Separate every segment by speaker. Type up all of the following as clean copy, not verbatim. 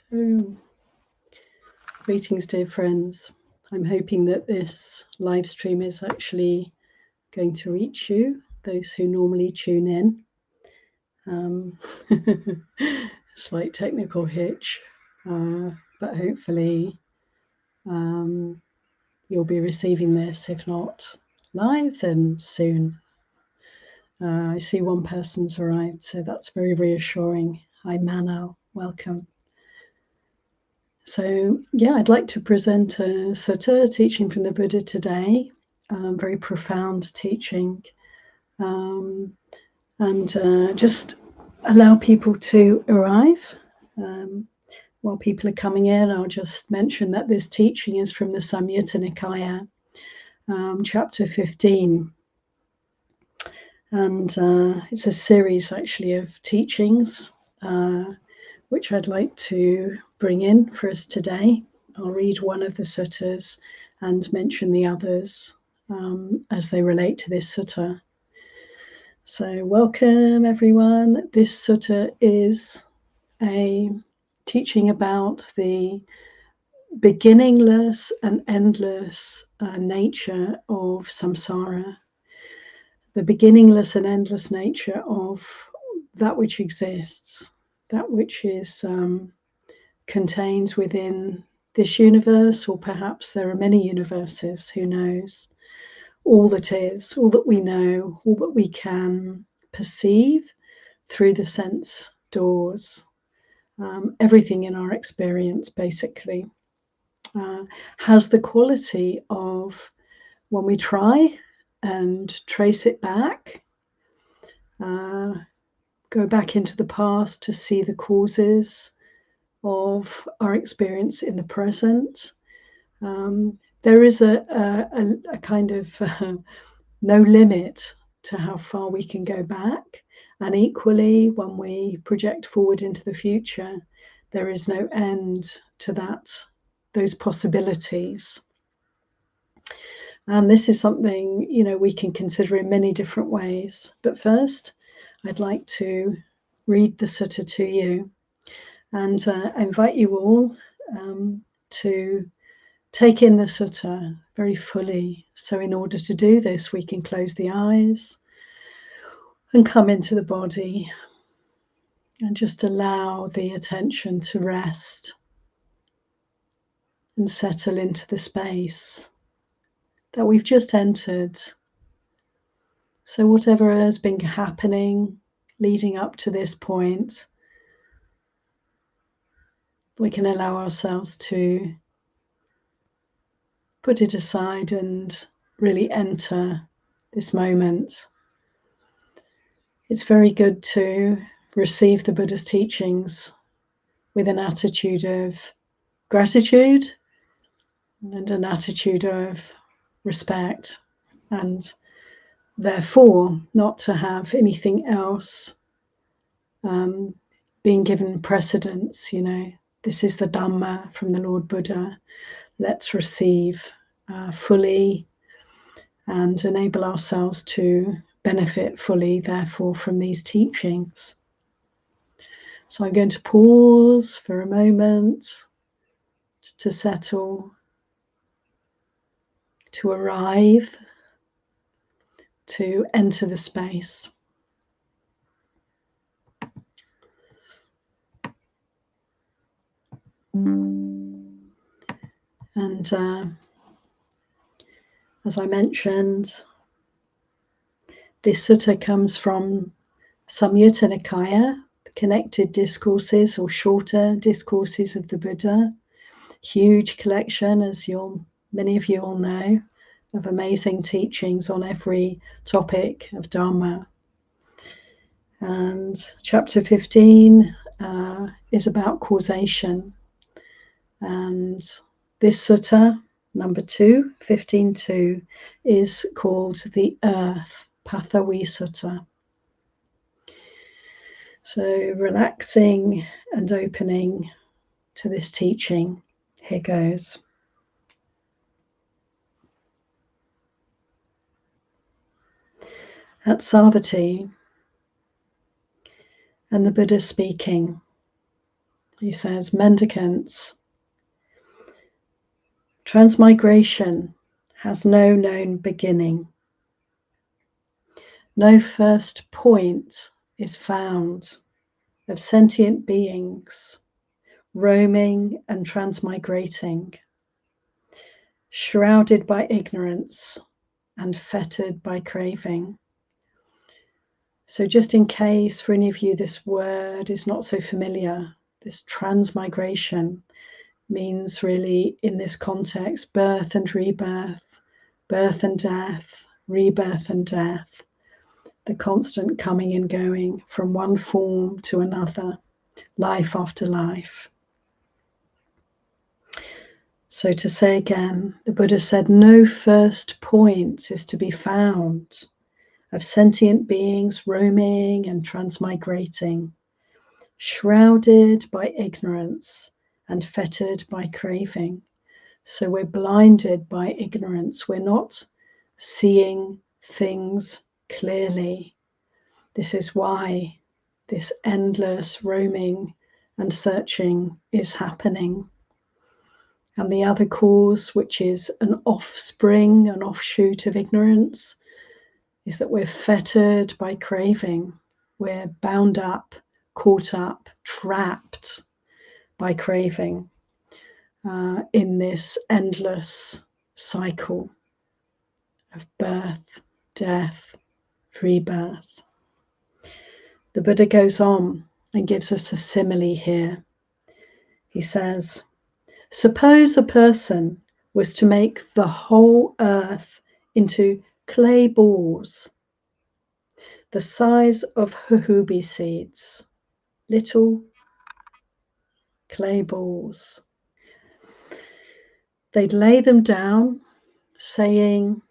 Speaker 1: So, greetings, dear friends. I'm hoping that this live stream is actually going to reach you, those who normally tune in. Slight technical hitch, but hopefully you'll be receiving this, if not live, then soon. I see one person's arrived, so that's very reassuring. Hi, Manal, welcome. So, yeah, I'd like to present a sutta, teaching from the Buddha today, very profound teaching, and just allow people to arrive. While people are coming in, I'll just mention that this teaching is from the Samyutta Nikaya, chapter 15. And it's a series, actually, of teachings, which I'd like to bring in for us today. I'll read one of the suttas and mention the others as they relate to this sutta. So welcome, everyone. This sutta is a teaching about the beginningless and endless nature of samsara, the beginningless and endless nature of that which exists, that which is contained within this universe, or perhaps there are many universes, who knows. All that is, all that we know, all that we can perceive through the sense doors, everything in our experience basically has the quality of, when we try and trace it back, go back into the past to see the causes of our experience in the present, there is a kind of no limit to how far we can go back. And equally, when we project forward into the future, there is no end to those possibilities. And this is something, we can consider in many different ways. But first, I'd like to read the sutta to you and invite you all to take in the sutta very fully. So in order to do this, we can close the eyes and come into the body and just allow the attention to rest and settle into the space that we've just entered. So whatever has been happening leading up to this point, we can allow ourselves to put it aside and really enter this moment. It's very good to receive the Buddha's teachings with an attitude of gratitude and an attitude of respect, and therefore not to have anything else being given precedence. This is the Dhamma from the Lord Buddha. Let's receive fully and enable ourselves to benefit fully, therefore, from these teachings. So I'm going to pause for a moment to settle, to arrive, to enter the space. And as I mentioned, this sutta comes from Samyutta Nikaya, the connected discourses or shorter discourses of the Buddha. Huge collection, as many of you all know, of amazing teachings on every topic of Dharma. And chapter 15 is about causation. And this sutta, number 2, 15.2, is called the Earth, Pathavi Sutta. So relaxing and opening to this teaching, here goes. At Savatthi, and the Buddha speaking, He says, mendicants, transmigration has no known beginning. No first point is found of sentient beings roaming and transmigrating, shrouded by ignorance and fettered by craving. So just in case for any of you this word is not so familiar, this transmigration means really in this context birth and rebirth, birth and death, rebirth and death, the constant coming and going from one form to another, life after life. So to say again, the Buddha said no first point is to be found of sentient beings roaming and transmigrating, shrouded by ignorance and fettered by craving. So we're blinded by ignorance. We're not seeing things clearly. This is why this endless roaming and searching is happening. And the other cause, which is an offspring, an offshoot of ignorance, is that we're fettered by craving. We're bound up, caught up, trapped by craving in this endless cycle of birth, death, rebirth. The Buddha goes on and gives us a simile here. He says, suppose a person was to make the whole earth into clay balls, the size of jojoba seeds, little clay balls. They'd lay them down, saying,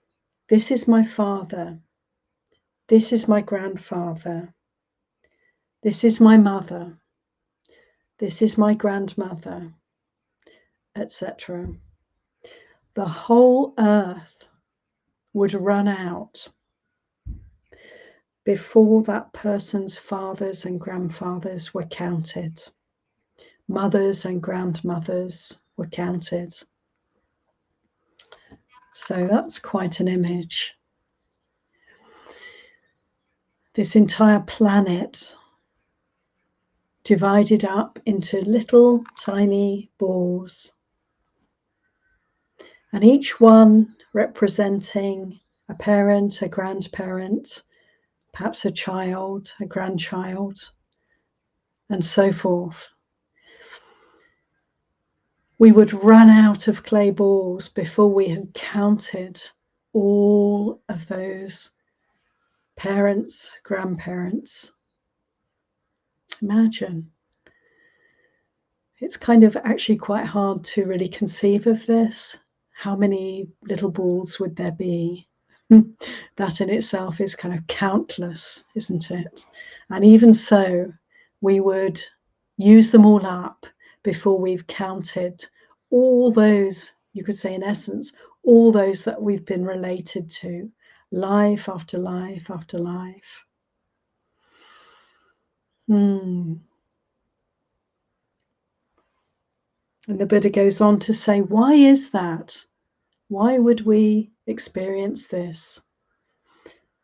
Speaker 1: this is my father, this is my grandfather, this is my mother, this is my grandmother, etc. The whole earth would run out before that person's fathers and grandfathers were counted. Mothers and grandmothers were counted. So that's quite an image. This entire planet divided up into little tiny balls, and each one representing a parent, a grandparent, perhaps a child, a grandchild, and so forth. We would run out of clay balls before we had counted all of those parents, grandparents. Imagine. It's kind of actually quite hard to really conceive of this. How many little balls would there be? That in itself is kind of countless, isn't it? And even so, we would use them all up before we've counted all those, you could say in essence, all those that we've been related to, life after life after life. And the Buddha goes on to say, why is that? Why would we experience this?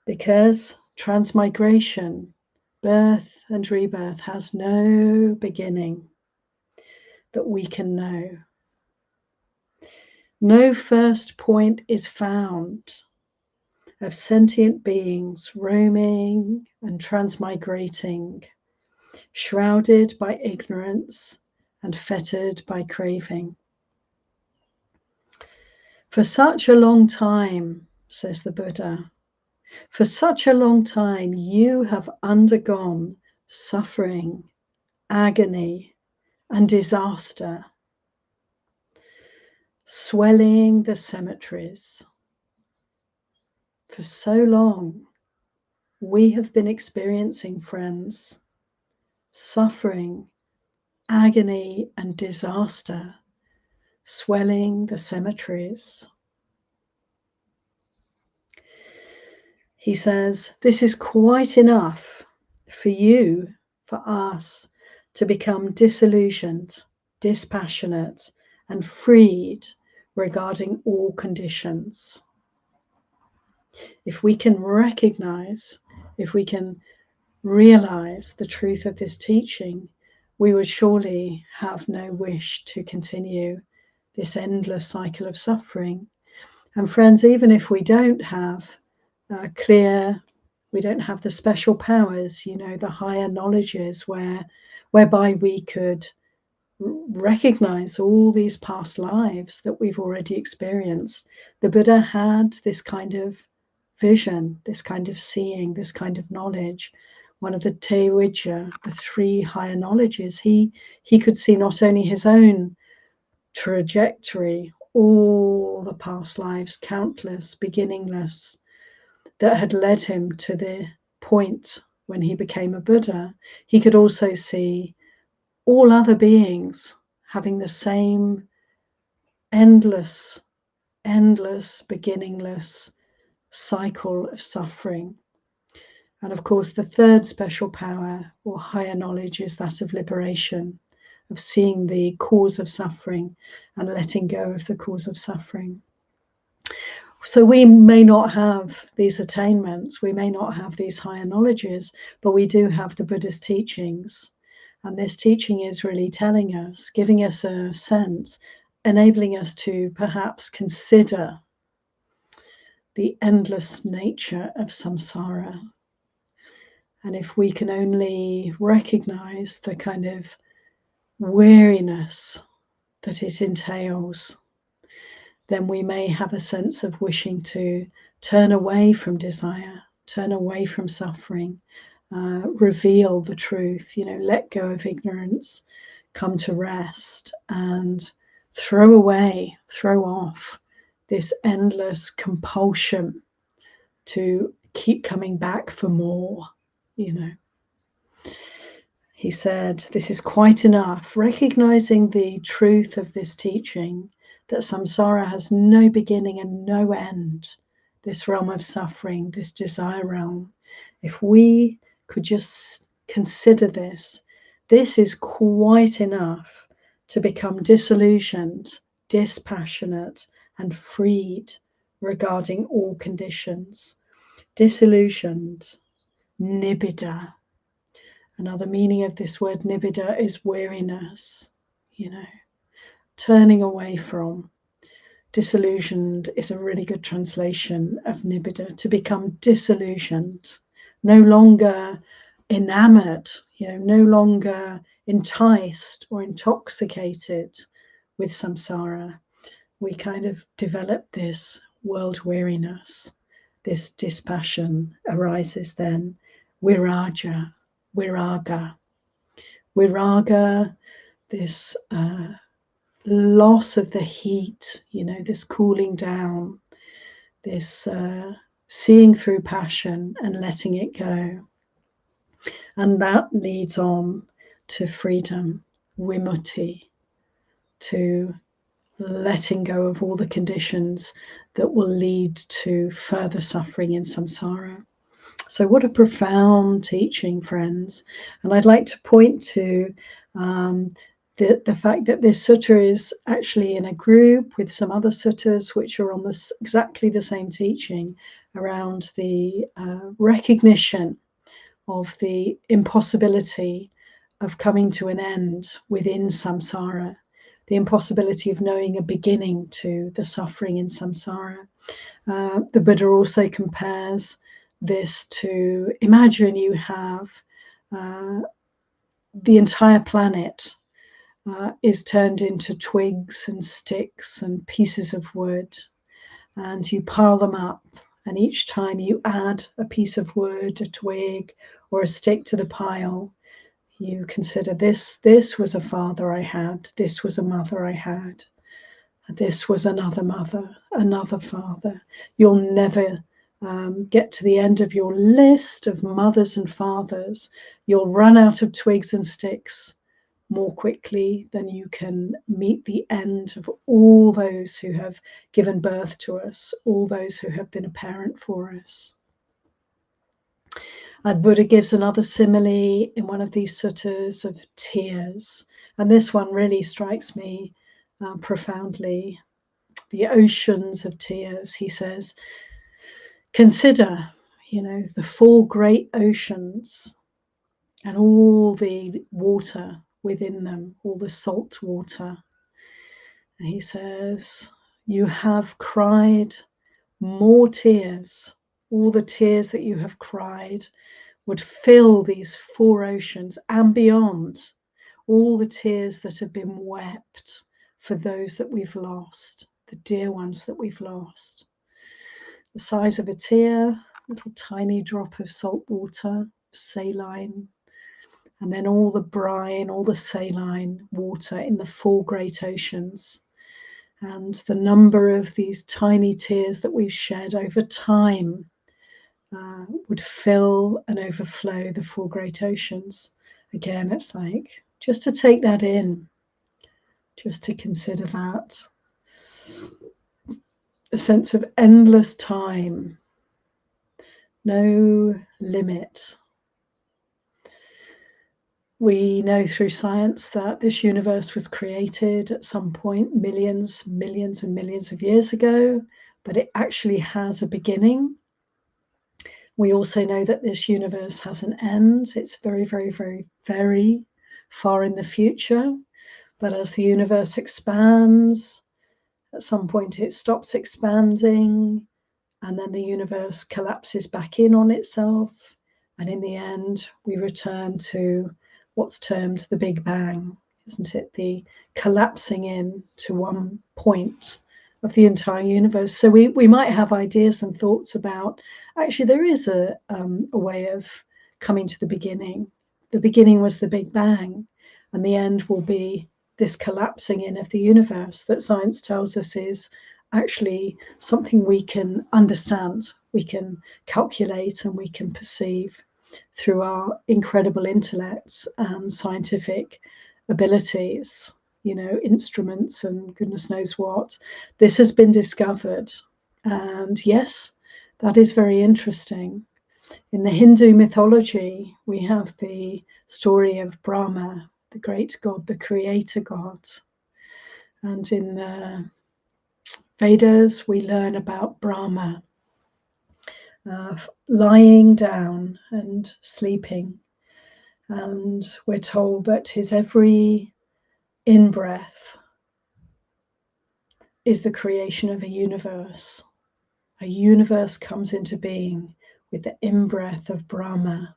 Speaker 1: Because transmigration, birth and rebirth, has no beginning that we can know. No first point is found of sentient beings roaming and transmigrating, shrouded by ignorance and fettered by craving. For such a long time, says the Buddha, for such a long time you have undergone suffering, agony, and disaster, swelling the cemeteries. For so long we have been experiencing, friends, suffering, agony, and disaster, swelling the cemeteries. He says, this is quite enough for you, for us, to become disillusioned, dispassionate, and freed regarding all conditions. If we can recognize, if we can realize the truth of this teaching, we would surely have no wish to continue this endless cycle of suffering. And friends, even if we don't have we don't have the special powers, the higher knowledges whereby we could recognize all these past lives that we've already experienced. The Buddha had this kind of vision, this kind of seeing, this kind of knowledge. One of the Te Widya, the three higher knowledges, he could see not only his own trajectory, all the past lives, countless, beginningless, that had led him to the point when he became a Buddha. He could also see all other beings having the same endless, beginningless cycle of suffering. And of course, the third special power or higher knowledge is that of liberation, of seeing the cause of suffering and letting go of the cause of suffering. So we may not have these attainments, we may not have these higher knowledges, but we do have the Buddha's teachings. And this teaching is really telling us, giving us a sense, enabling us to perhaps consider the endless nature of samsara. And if we can only recognize the kind of weariness that it entails, then we may have a sense of wishing to turn away from desire, turn away from suffering, reveal the truth, let go of ignorance, come to rest, and throw off this endless compulsion to keep coming back for more, He said, this is quite enough, recognizing the truth of this teaching, that samsara has no beginning and no end, this realm of suffering, this desire realm. If we could just consider this is quite enough to become disillusioned, dispassionate, and freed regarding all conditions. Disillusioned, nibbida. Another meaning of this word nibbida is weariness, turning away from. Disillusioned is a really good translation of nibbida, to become disillusioned, no longer enamored, no longer enticed or intoxicated with samsara. We kind of develop this world weariness. This dispassion arises then. Viraga, this loss of the heat, this cooling down, this seeing through passion and letting it go. And that leads on to freedom, vimutti, to letting go of all the conditions that will lead to further suffering in samsara. So what a profound teaching, friends. And I'd like to point to the fact that this sutta is actually in a group with some other suttas which are on exactly the same teaching around the recognition of the impossibility of coming to an end within samsara, the impossibility of knowing a beginning to the suffering in samsara. The Buddha also compares this to, imagine you have the entire planet is turned into twigs and sticks and pieces of wood, and you pile them up, and each time you add a piece of wood, a twig, or a stick to the pile, you consider this was a father I had, this was a mother I had, this was another mother, another father. You'll never get to the end of your list of mothers and fathers. You'll run out of twigs and sticks more quickly than you can meet the end of all those who have given birth to us, all those who have been a parent for us. Buddha gives another simile in one of these suttas of tears, and this one really strikes me profoundly. The oceans of tears, he says, consider, the 4 great oceans and all the water within them, all the salt water. And he says, you have cried more tears. All the tears that you have cried would fill these 4 oceans and beyond. All the tears that have been wept for those that we've lost, the dear ones that we've lost. The size of a tear, little tiny drop of salt water, saline, and then all the brine, all the saline water in the 4 great oceans. And the number of these tiny tears that we've shed over time would fill and overflow the 4 great oceans. Again, it's like just to take that in, just to consider that. A sense of endless time, no limit. We know through science that this universe was created at some point millions and millions of years ago, but it actually has a beginning. We also know that this universe has an end. It's very, very, very, very far in the future. But as the universe expands, at some point it stops expanding, and then the universe collapses back in on itself. And in the end, we return to what's termed the Big Bang, isn't it? The collapsing in to one point of the entire universe. So we might have ideas and thoughts about, actually, there is a way of coming to the beginning. The beginning was the Big Bang, and the end will be this collapsing in of the universe that science tells us is actually something we can understand, we can calculate, and we can perceive through our incredible intellects and scientific abilities, instruments and goodness knows what. This has been discovered. And yes, that is very interesting. In the Hindu mythology, we have the story of Brahma, the great god, the creator god. And in the Vedas, we learn about Brahma lying down and sleeping. And we're told that his every in-breath is the creation of a universe. A universe comes into being with the in-breath of Brahma.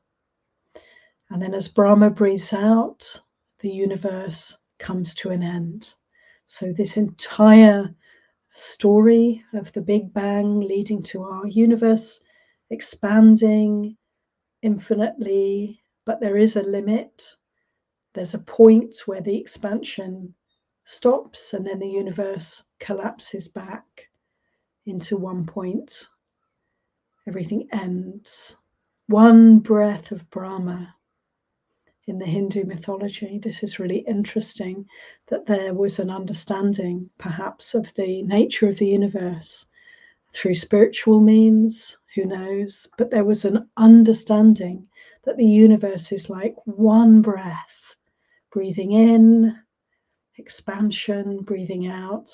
Speaker 1: And then as Brahma breathes out, the universe comes to an end. So this entire story of the Big Bang leading to our universe expanding infinitely, but there is a limit. There's a point where the expansion stops, and then the universe collapses back into one point. Everything ends. One breath of Brahma. In the Hindu mythology, this is really interesting, that there was an understanding perhaps of the nature of the universe through spiritual means, who knows, but there was an understanding that the universe is like one breath, breathing in, expansion, breathing out,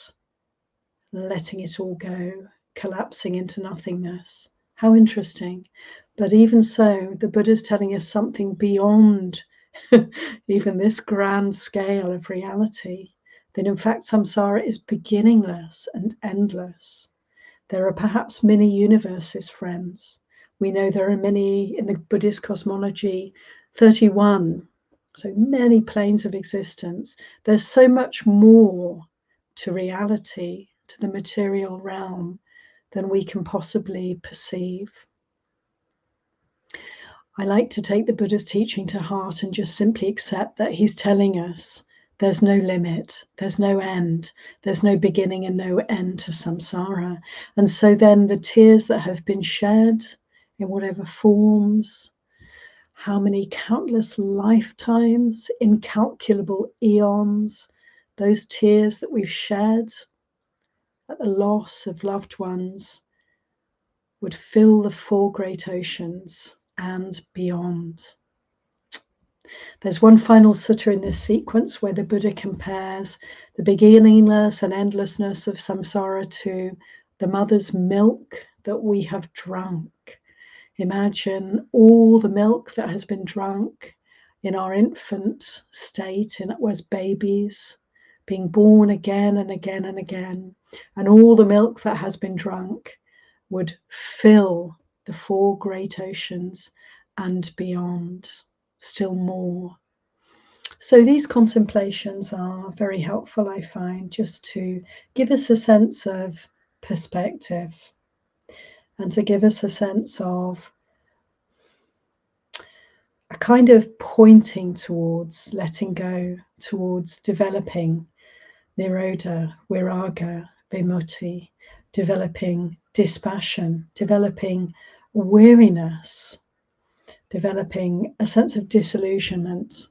Speaker 1: letting it all go, collapsing into nothingness. How interesting. But even so, the Buddha's telling us something beyond even this grand scale of reality, that in fact samsara is beginningless and endless. There are perhaps many universes, friends. We know there are many in the Buddhist cosmology, 31, so many planes of existence. There's so much more to reality, to the material realm, than we can possibly perceive. I like to take the Buddha's teaching to heart and just simply accept that he's telling us there's no limit, there's no end, there's no beginning and no end to samsara. And so then the tears that have been shed in whatever forms, how many countless lifetimes, incalculable eons, those tears that we've shed at the loss of loved ones would fill the 4 great oceans and beyond. There's one final sutta in this sequence where the Buddha compares the beginningless and endlessness of samsara to the mother's milk that we have drunk. Imagine all the milk that has been drunk in our infant state, as babies, being born again and again and again, and all the milk that has been drunk would fill the 4 great oceans and beyond, still more. So these contemplations are very helpful, I find, just to give us a sense of perspective and to give us a sense of a kind of pointing towards letting go, towards developing nirodha, viraga, vimutti, developing dispassion, developing weariness, developing a sense of disillusionment.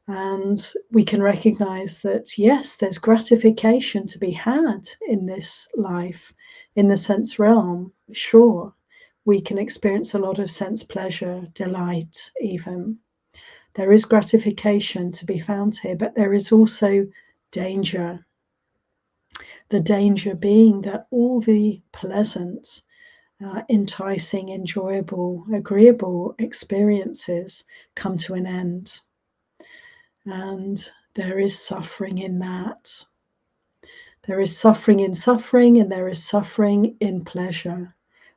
Speaker 1: And we can recognize that, yes, there's gratification to be had in this life, in the sense realm, sure. We can experience a lot of sense pleasure, delight, even. There is gratification to be found here, but there is also danger. The danger being that all the pleasant, enticing, enjoyable, agreeable experiences come to an end. And there is suffering in that. There is suffering in suffering, and there is suffering in pleasure.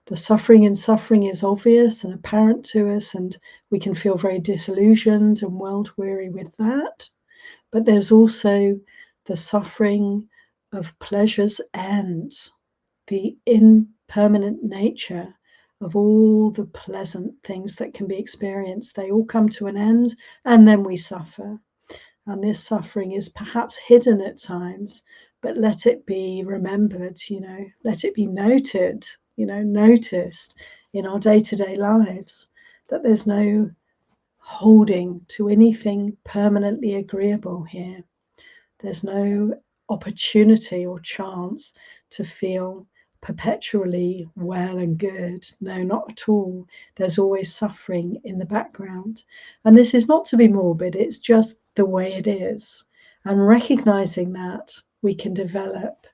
Speaker 1: The suffering in suffering is obvious and apparent to us, and we can feel very disillusioned and world weary with that. But there's also the suffering of pleasure's end, the impermanent nature of all the pleasant things that can be experienced. They all come to an end, and then we suffer. And this suffering is perhaps hidden at times, but let it be remembered, let it be noted, noticed in our day-to-day lives, that there's no holding to anything permanently agreeable here. There's no opportunity or chance to feel perpetually well and good. No, not at all. There's always suffering in the background. And this is not to be morbid, it's just the way it is. And recognizing that, we can develop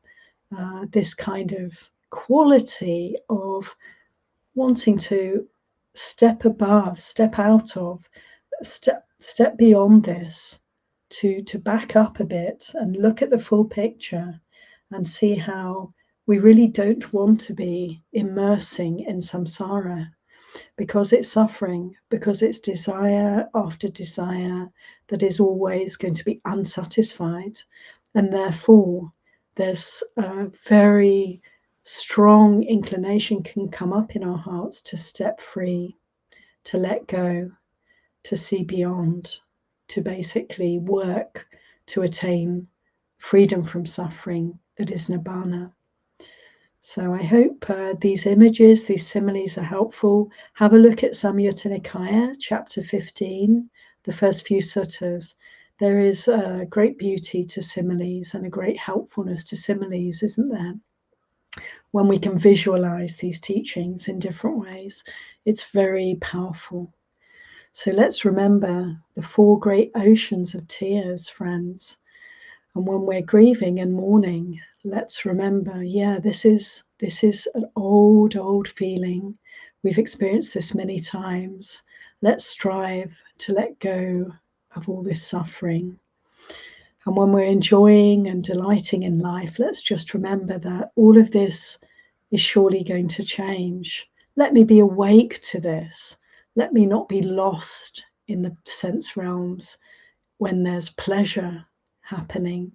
Speaker 1: this kind of quality of wanting to step above, step out of, step beyond this, to back up a bit and look at the full picture and see how we really don't want to be immersing in samsara, because it's suffering, because it's desire after desire that is always going to be unsatisfied. And therefore, there's a very strong inclination can come up in our hearts to step free, to let go, to see beyond, to basically work to attain freedom from suffering that is nibbana. So I hope these images, these similes are helpful. Have a look at Samyutta Nikaya, chapter 15, the first few suttas. There is a great beauty to similes and a great helpfulness to similes, isn't there? When we can visualize these teachings in different ways, it's very powerful. So let's remember the 4 great oceans of tears, friends. And when we're grieving and mourning, let's remember, this is an old feeling. We've experienced this many times. Let's strive to let go of all this suffering. And when we're enjoying and delighting in life, let's just remember that all of this is surely going to change. Let me be awake to this. Let me not be lost in the sense realms when there's pleasure happening,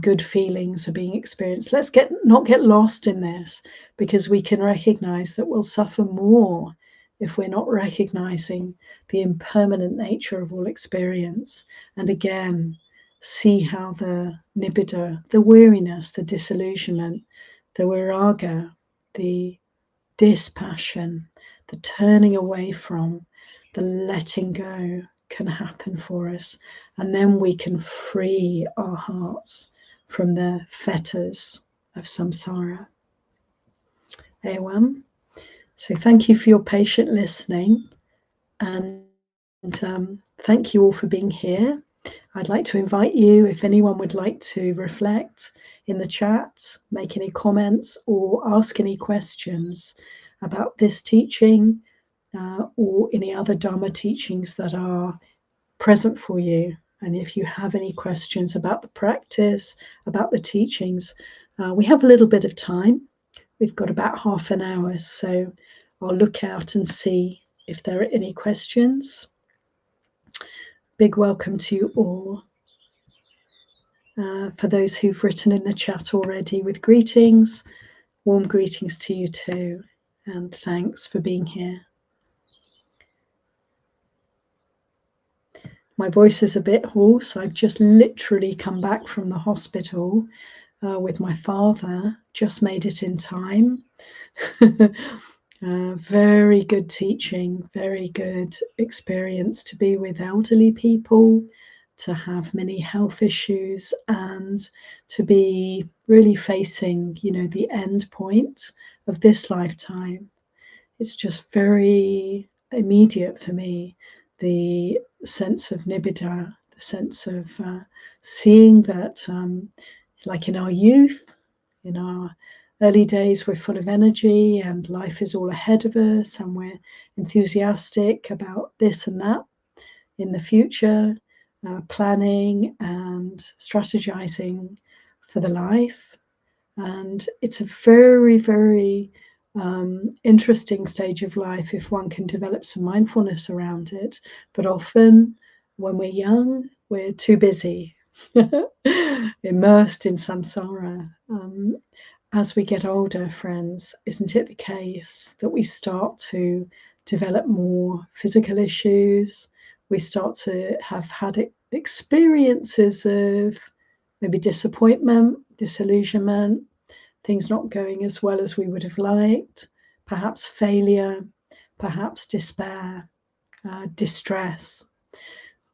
Speaker 1: good feelings are being experienced. Let's not get lost in this, because we can recognize that we'll suffer more if we're not recognizing the impermanent nature of all experience. And again, see how the nibbida, the weariness, the disillusionment, the viraga, the dispassion, the turning away from, the letting go can happen for us. And then we can free our hearts from the fetters of samsara. Ewan. So thank you for your patient listening. And thank you all for being here. I'd like to invite you, if anyone would like to reflect in the chat, make any comments, or ask any questions about this teaching or any other Dharma teachings that are present for you. And if you have any questions about the practice, about the teachings, we have a little bit of time. We've got about half an hour, so I'll look out and see if there are any questions. Big welcome to you all. For those who've written in the chat already with greetings, warm greetings to you too, and thanks for being here. My voice is a bit hoarse. I've just literally come back from the hospital with my father, just made it in time. Very good teaching, very good experience to be with elderly people, to have many health issues, and to be really facing, the end point of this lifetime. It's just very immediate for me, the sense of nibbida, the sense of seeing that, like in our youth, in our early days, we're full of energy and life is all ahead of us, and we're enthusiastic about this and that in the future, planning and strategizing for the life. And it's a very, very interesting stage of life if one can develop some mindfulness around it. But often when we're young, we're too busy, immersed in samsara. As we get older, friends, isn't it the case that we start to develop more physical issues? We start to have had experiences of maybe disappointment, disillusionment, things not going as well as we would have liked, perhaps failure, perhaps despair, distress.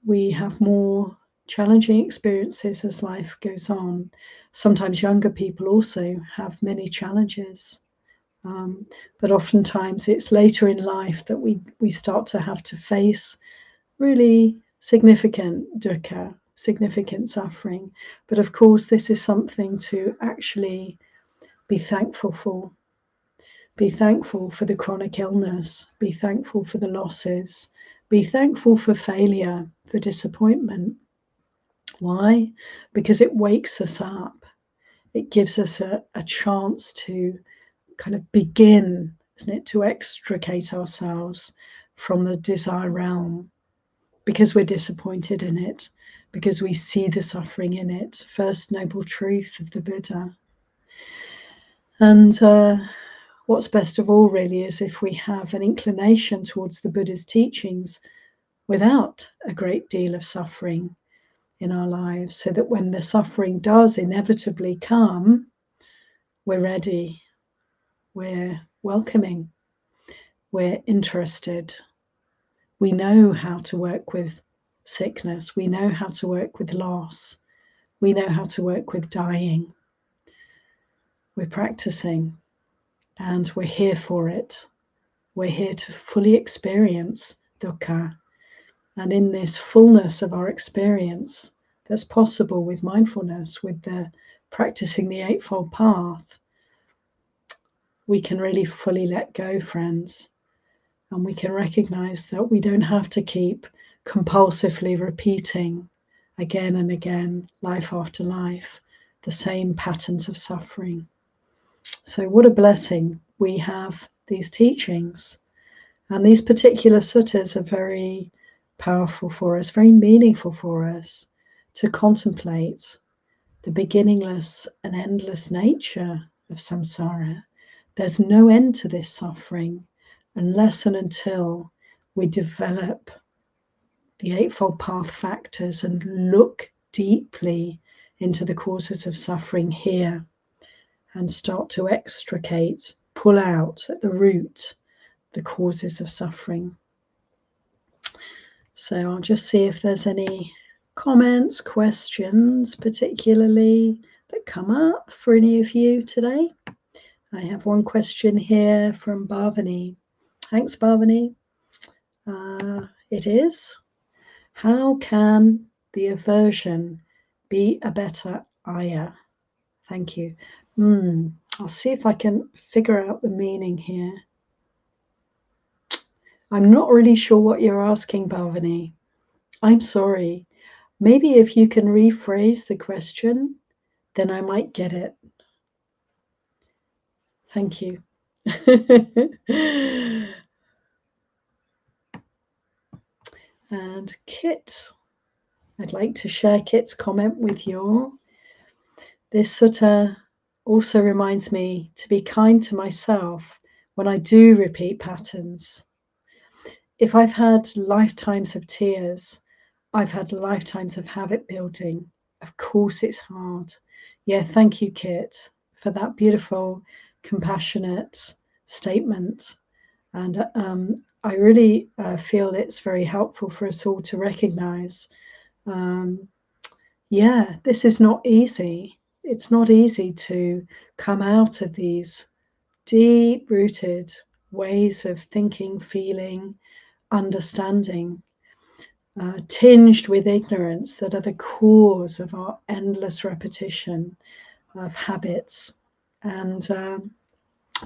Speaker 1: We have more challenging experiences as life goes on. Sometimes younger people also have many challenges, but oftentimes it's later in life that we start to have to face really significant dukkha, significant suffering. But of course, this is something to actually be thankful for. Be thankful for the chronic illness. Be thankful for the losses. Be thankful for failure, for disappointment. Why? Because it wakes us up. It gives us a chance to kind of begin, isn't it, to extricate ourselves from the desire realm, because we're disappointed in it, because we see the suffering in it. First noble truth of the Buddha. And what's best of all, really, is if we have an inclination towards the Buddha's teachings without a great deal of suffering in our lives, so that when the suffering does inevitably come, we're ready, we're welcoming, we're interested. We know how to work with sickness, we know how to work with loss, we know how to work with dying. We're practicing, and we're here for it. We're here to fully experience dukkha. And in this fullness of our experience that's possible with mindfulness, with the practicing the Eightfold Path, we can really fully let go, friends. And we can recognize that we don't have to keep compulsively repeating again and again, life after life, the same patterns of suffering. So what a blessing we have these teachings. And these particular suttas are very powerful for us, very meaningful for us to contemplate the beginningless and endless nature of samsara. There's no end to this suffering unless and until we develop the Eightfold Path factors and look deeply into the causes of suffering here and start to extricate, pull out at the root the causes of suffering. So I'll just see if there's any comments, questions, particularly that come up for any of you today. I have one question here from Bhavani. Thanks, Bhavani. It is. How can the aversion be a better ayah? Thank you. I'll see if I can figure out the meaning here. I'm not really sure what you're asking, Bhavani. I'm sorry. Maybe if you can rephrase the question, then I might get it. Thank you. And Kit, I'd like to share Kit's comment with you all. This sutta also reminds me to be kind to myself when I do repeat patterns. If I've had lifetimes of tears, I've had lifetimes of habit building. Of course, it's hard. Yeah, thank you, Kit, for that beautiful, compassionate statement. And I really feel it's very helpful for us all to recognize, yeah, this is not easy. It's not easy to come out of these deep-rooted ways of thinking, feeling, understanding, tinged with ignorance that are the cause of our endless repetition of habits. And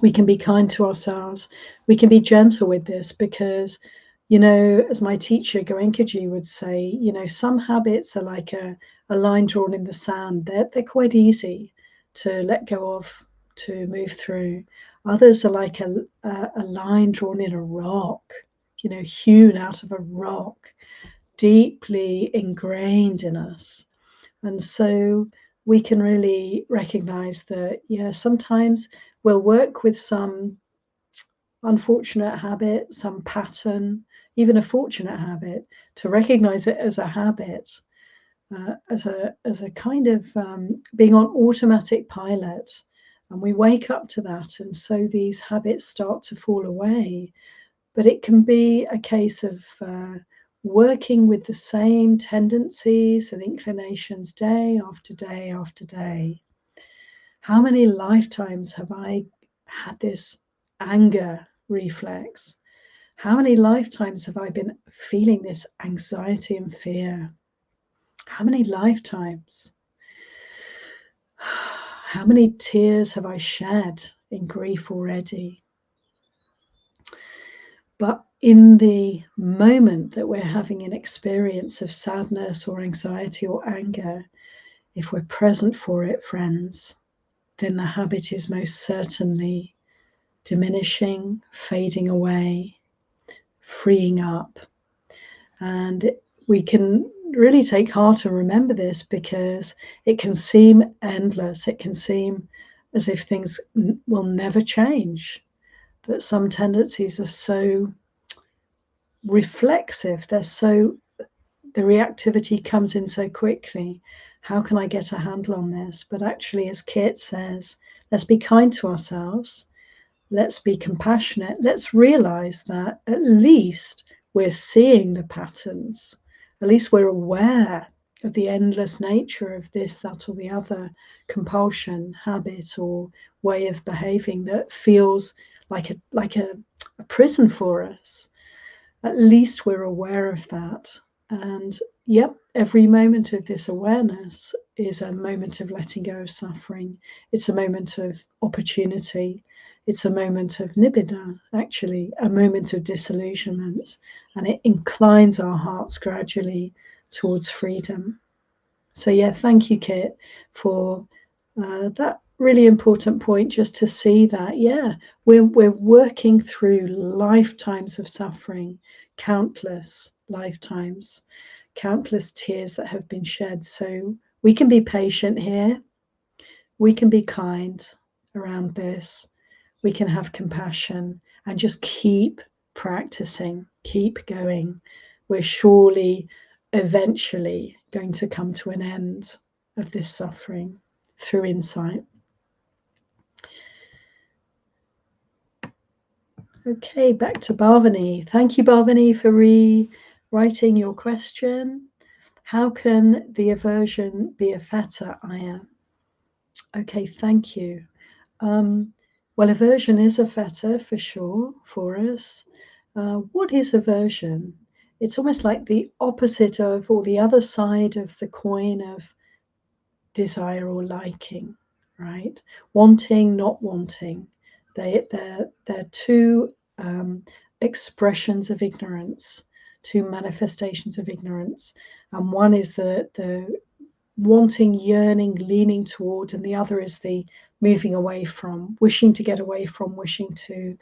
Speaker 1: we can be kind to ourselves. We can be gentle with this because, you know, as my teacher Goenkaji would say, you know, some habits are like a line drawn in the sand. They're quite easy to let go of, to move through. Others are like a line drawn in a rock, you know, hewn out of a rock, deeply ingrained in us. And so we can really recognize that, yeah, sometimes we'll work with some unfortunate habit, some pattern, even a fortunate habit, to recognize it as a habit, as a kind of being on automatic pilot. And we wake up to that. And so these habits start to fall away. But it can be a case of working with the same tendencies and inclinations day after day after day. How many lifetimes have I had this anger reflex? How many lifetimes have I been feeling this anxiety and fear? How many lifetimes? How many tears have I shed in grief already? But in the moment that we're having an experience of sadness or anxiety or anger, if we're present for it, friends, then the habit is most certainly diminishing, fading away, freeing up. And we can really take heart and remember this because it can seem endless. It can seem as if things will never change, that some tendencies are so reflexive, the reactivity comes in so quickly. How can I get a handle on this? But actually, as Kit says, let's be kind to ourselves. Let's be compassionate. Let's realize that at least we're seeing the patterns. At least we're aware of the endless nature of this, that, or the other compulsion, habit, or way of behaving that feels like a prison for us. At least we're aware of that. And yep, every moment of this awareness is a moment of letting go of suffering. It's a moment of opportunity. It's a moment of nibbida, actually, a moment of disillusionment. And it inclines our hearts gradually towards freedom. So yeah, thank you, Kit, for that really important point, just to see that, yeah, we're working through lifetimes of suffering, countless lifetimes, countless tears that have been shed. So we can be patient here. We can be kind around this. We can have compassion and just keep practicing, keep going. We're surely eventually going to come to an end of this suffering through insight. Okay, back to Bhavani. Thank you, Bhavani, for rewriting your question. How can the aversion be a feta ayah? Okay, thank you. Well, aversion is a feta for sure for us. What is aversion? It's almost like the opposite of, or the other side of the coin of desire or liking, right? Wanting, not wanting. They're two expressions of ignorance, two manifestations of ignorance. And one is the wanting, yearning, leaning toward, and the other is the moving away from, wishing to get away from, wishing to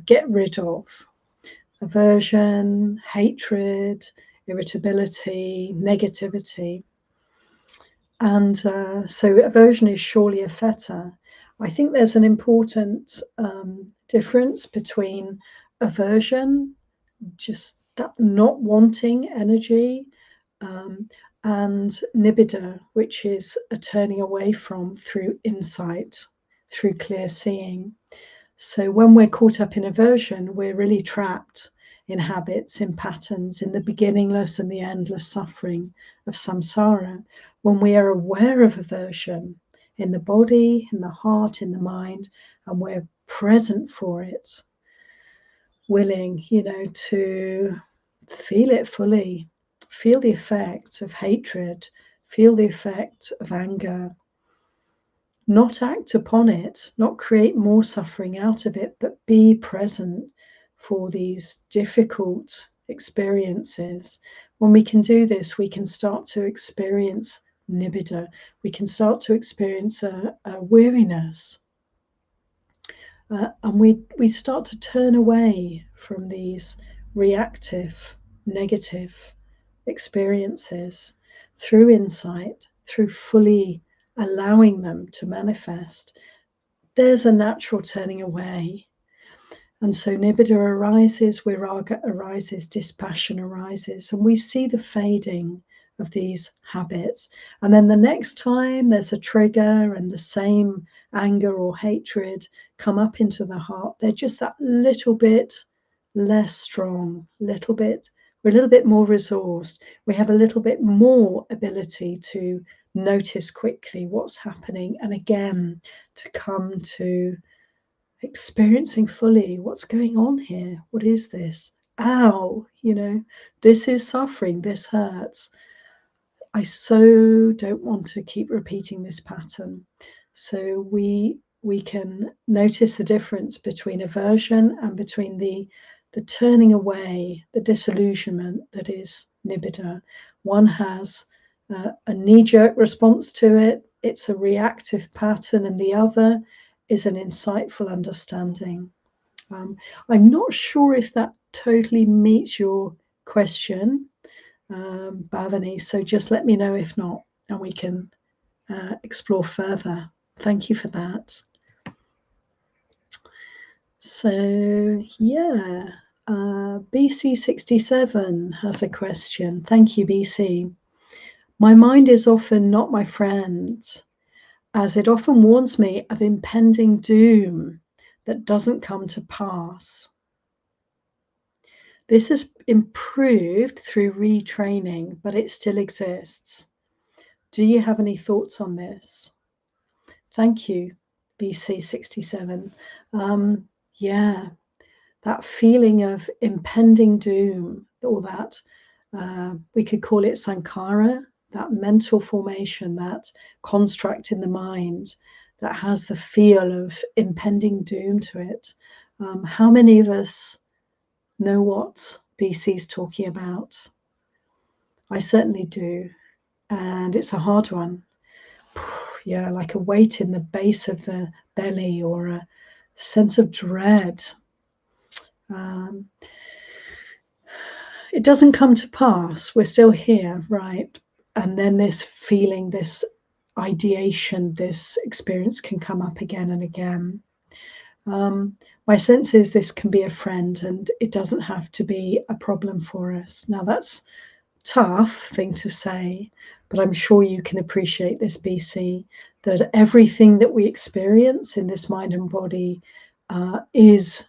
Speaker 1: get rid of. Aversion, hatred, irritability, negativity. And so aversion is surely a fetter. I think there's an important difference between aversion, just that not wanting energy, and nibbida, which is a turning away from through insight, through clear seeing. So when we're caught up in aversion, we're really trapped in habits, in patterns, in the beginningless and the endless suffering of samsara. When we are aware of aversion in the body, in the heart, in the mind, and we're present for it, willing, to feel it fully, feel the effect of hatred, feel the effect of anger, not act upon it, not create more suffering out of it, but be present for these difficult experiences. When we can do this, we can start to experience nibbida. We can start to experience a weariness. And we start to turn away from these reactive, negative experiences through insight, through fully allowing them to manifest. There's a natural turning away. And so nibbida arises, viraga arises, dispassion arises, and we see the fading of these habits. And then the next time there's a trigger and the same anger or hatred come up into the heart, they're just that little bit less strong, we're a little bit more resourced. We have a little bit more ability to notice quickly what's happening, and again to come to experiencing fully what's going on here. What is this? Ow, this is suffering, this hurts. I so don't want to keep repeating this pattern. So we can notice the difference between aversion and between the turning away, the disillusionment that is nibbida. One has a knee-jerk response to it. It's a reactive pattern, and the other is an insightful understanding. I'm not sure if that totally meets your question, Bhavani, so just let me know if not, and we can explore further. Thank you for that. So, yeah, BC67 has a question. Thank you, BC. My mind is often not my friend, as it often warns me of impending doom that doesn't come to pass. This has improved through retraining, but it still exists. Do you have any thoughts on this? Thank you, BC67. Yeah, that feeling of impending doom, or that we could call it sankhara, that mental formation, that construct in the mind that has the feel of impending doom to it. How many of us know what BC is talking about? I certainly do, and it's a hard one. Yeah, like a weight in the base of the belly, or a sense of dread. It doesn't come to pass. We're still here, right? And then this feeling, this ideation, this experience can come up again and again. My sense is this can be a friend, and it doesn't have to be a problem for us. Now, that's a tough thing to say, but I'm sure you can appreciate this, BC, that everything that we experience in this mind and body is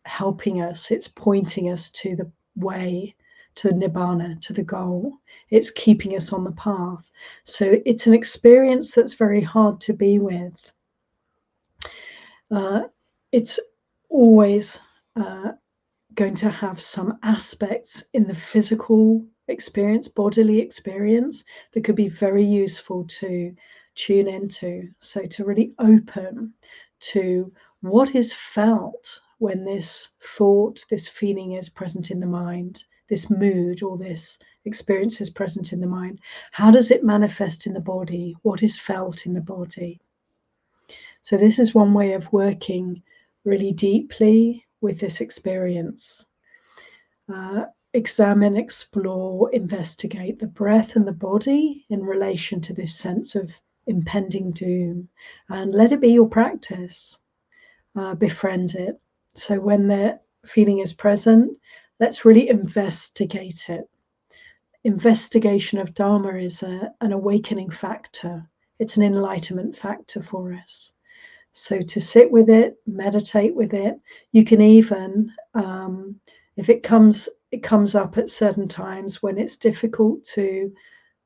Speaker 1: helping us. It's pointing us to the way, to nibbana, to the goal. It's keeping us on the path. So it's an experience that's very hard to be with. It's always going to have some aspects in the physical experience, bodily experience, that could be very useful to tune into. So to really open to what is felt when this thought, this feeling is present in the mind, this mood or this experience is present in the mind. How does it manifest in the body? What is felt in the body? So this is one way of working really deeply with this experience. Examine, explore, investigate the breath and the body in relation to this sense of impending doom, and let it be your practice. Befriend it. So when the feeling is present, let's really investigate it. Investigation of Dharma is an awakening factor. It's an enlightenment factor for us. So to sit with it, meditate with it. You can even, if it comes up at certain times when it's difficult to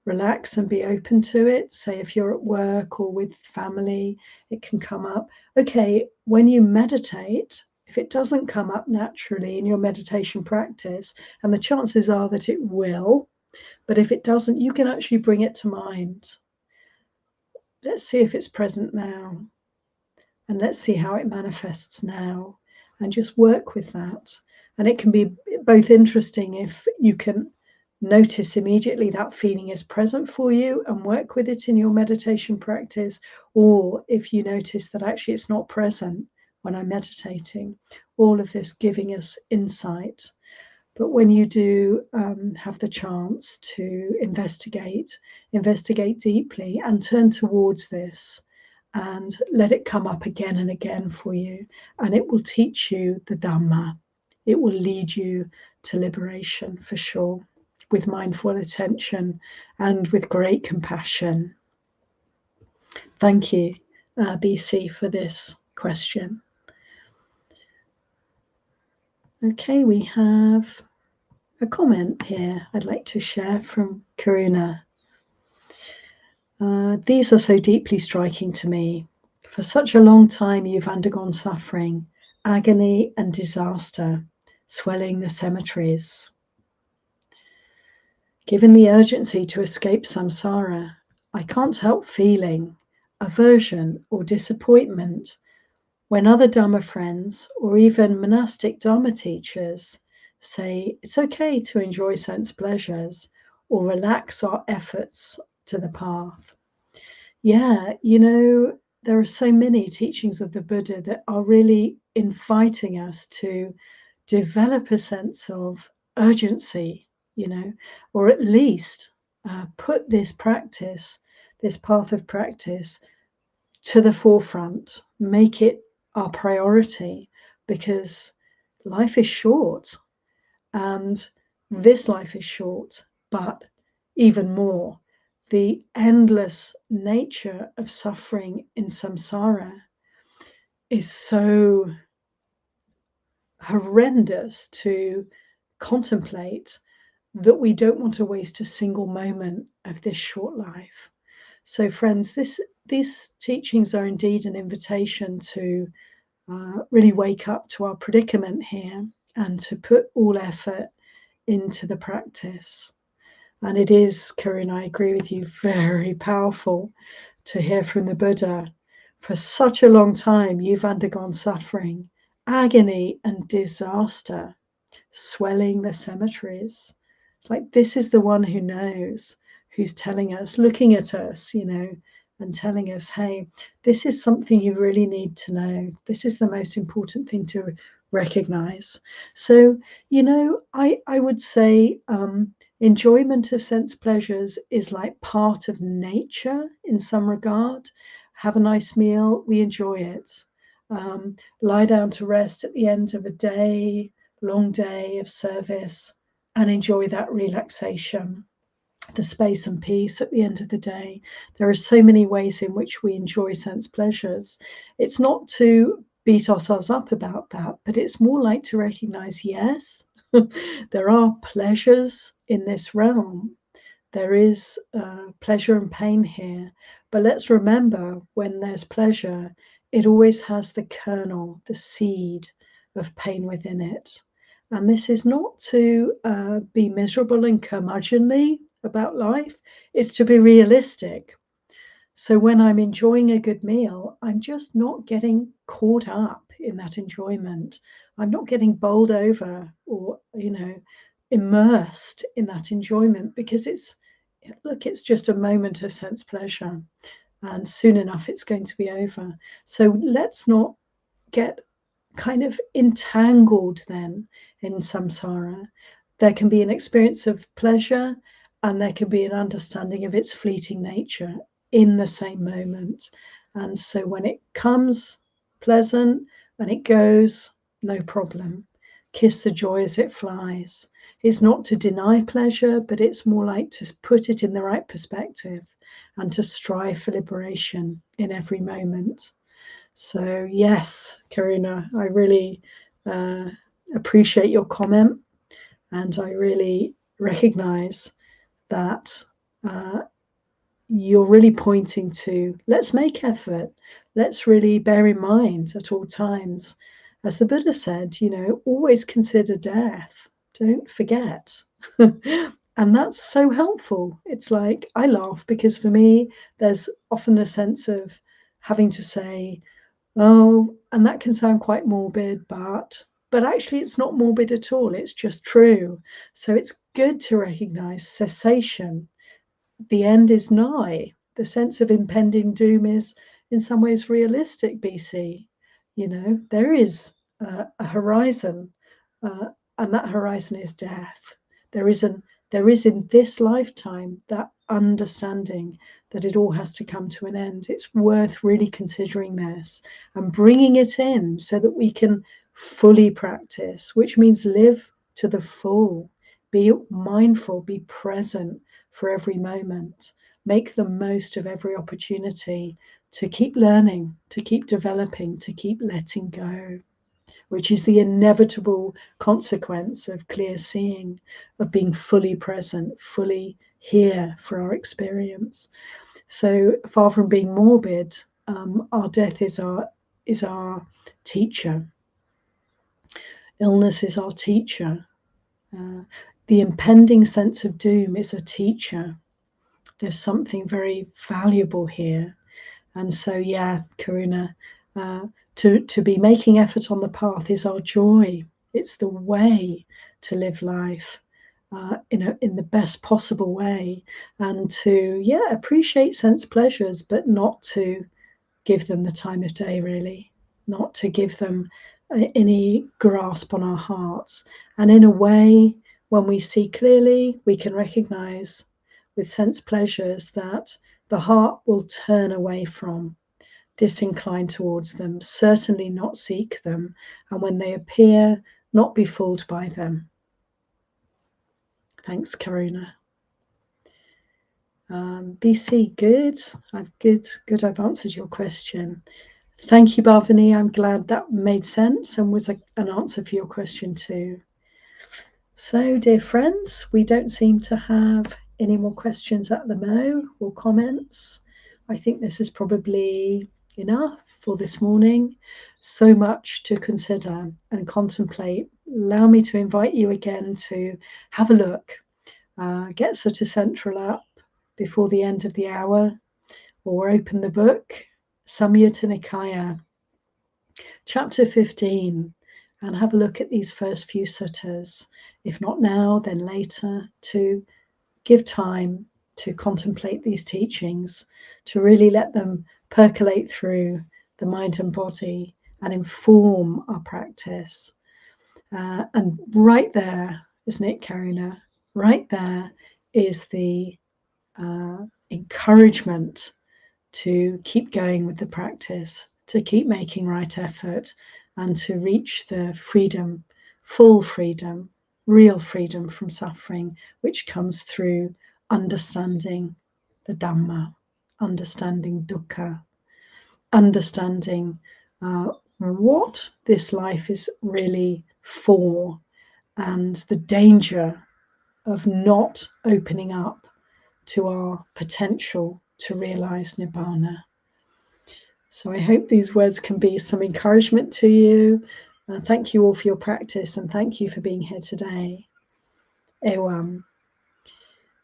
Speaker 1: relax and be open to it. Say if you're at work or with family, it can come up. Okay, when you meditate, if it doesn't come up naturally in your meditation practice, and the chances are that it will, but if it doesn't, you can actually bring it to mind. Let's see if it's present now. And let's see how it manifests now, and just work with that. And it can be both interesting if you can notice immediately that feeling is present for you and work with it in your meditation practice, or if you notice that actually it's not present when I'm meditating. All of this giving us insight. But when you do have the chance to investigate deeply and turn towards this, and let it come up again and again for you, and it will teach you the Dhamma. It will lead you to liberation for sure, with mindful attention and with great compassion. Thank you, BC, for this question. Okay, we have a comment here I'd like to share from Karuna. These are so deeply striking to me. For such a long time, you've undergone suffering, agony, and disaster, swelling the cemeteries. Given the urgency to escape samsara, I can't help feeling aversion or disappointment when other Dhamma friends or even monastic Dhamma teachers say it's okay to enjoy sense pleasures or relax our efforts to the path. Yeah, there are so many teachings of the Buddha that are really inviting us to develop a sense of urgency, or at least put this practice, this path of practice, to the forefront, make it our priority, because life is short, and this life is short, but even more, the endless nature of suffering in samsara is so horrendous to contemplate that we don't want to waste a single moment of this short life. So friends, these teachings are indeed an invitation to really wake up to our predicament here and to put all effort into the practice. And it is, Karuna, I agree with you, very powerful to hear from the Buddha. For such a long time, you've undergone suffering, agony, and disaster, swelling the cemeteries. It's like this is the one who knows, who's telling us, looking at us, and telling us, hey, this is something you really need to know. This is the most important thing to recognize. So, I would say enjoyment of sense pleasures is like part of nature in some regard. Have a nice meal, we enjoy it. Lie down to rest at the end of a long day of service, and enjoy that relaxation, the space and peace at the end of the day. There are so many ways in which we enjoy sense pleasures. It's not to beat ourselves up about that, but it's more like to recognize, yes, there are pleasures in this realm. There is pleasure and pain here. But let's remember, when there's pleasure, it always has the kernel, the seed of pain within it. And this is not to be miserable and curmudgeonly about life, it's to be realistic. So when I'm enjoying a good meal, I'm just not getting caught up in that enjoyment. I'm not getting bowled over or, immersed in that enjoyment, because it's just a moment of sense pleasure, and soon enough it's going to be over. So let's not get kind of entangled then in samsara. There can be an experience of pleasure, and there can be an understanding of its fleeting nature in the same moment. And so when it comes, pleasant, and it goes, no problem. Kiss the joy as it flies. It's not to deny pleasure, but it's more like to put it in the right perspective and to strive for liberation in every moment. So yes, Karuna, I really appreciate your comment, and I really recognize that you're really pointing to, let's make effort. Let's really bear in mind at all times, as the Buddha said, always consider death. Don't forget. And that's so helpful. It's like, I laugh because for me, there's often a sense of having to say, oh, and that can sound quite morbid, but actually it's not morbid at all. It's just true. So it's good to recognize cessation. The end is nigh. The sense of impending doom is in some ways realistic, BC. There is a horizon, and that horizon is death. There is in this lifetime that understanding that it all has to come to an end. It's worth really considering this and bringing it in so that we can fully practice, which means live to the full, be mindful, be present for every moment, make the most of every opportunity to keep learning, to keep developing, to keep letting go, which is the inevitable consequence of clear seeing, of being fully present, fully here for our experience. So far from being morbid, our death is our teacher. Illness is our teacher. The impending sense of doom is a teacher. There's something very valuable here. And so, yeah, Karuna, to be making effort on the path is our joy. It's the way to live life in the best possible way, and to, appreciate sense pleasures, but not to give them the time of day, really, not to give them any grasp on our hearts. And in a way, when we see clearly, we can recognize with sense pleasures that the heart will turn away from, disincline towards them, certainly not seek them, and when they appear, not be fooled by them. Thanks, Karuna. BC, good. I've answered your question. Thank you, Bhavani. I'm glad that made sense and was an answer for your question too. So, dear friends, we don't seem to have any more questions at the moment or comments. I think this is probably enough for this morning. So much to consider and contemplate. Allow me to invite you again to have a look. Get Sutta Central up before the end of the hour, or open the book, Samyutta Nikaya, chapter 15, and have a look at these first few suttas. If not now, then later, to give time to contemplate these teachings, to really let them percolate through the mind and body and inform our practice. And right there, isn't it, Karuna? Right there is the encouragement to keep going with the practice, to keep making right effort, and to reach the freedom, full freedom, real freedom from suffering, which comes through understanding the Dhamma, understanding dukkha, understanding what this life is really for, and the danger of not opening up to our potential to realize Nibbana. So I hope these words can be some encouragement to you. And thank you all for your practice, and thank you for being here today. Ewam.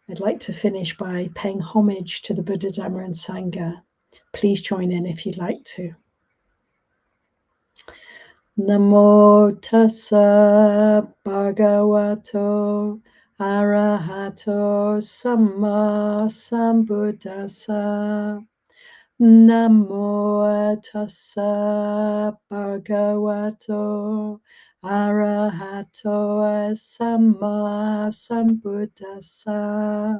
Speaker 1: I'd like to finish by paying homage to the Buddha, Dhamma, and Sangha. Please join in if you'd like to. Namo tassa bhagavato arahato samma sambuddhassa. Namo tassa bhagavato arahato samma sambuddhassa.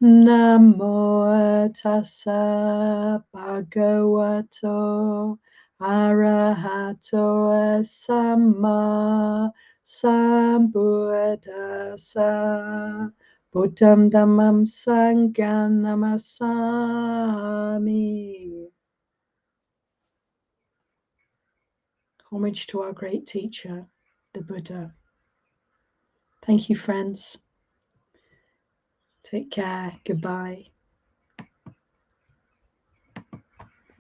Speaker 1: Namo tassa bhagavato arahato samma sambuddhassa. Buddham dhammam sangham namasami. Homage to our great teacher, the Buddha. Thank you, friends. Take care. Goodbye.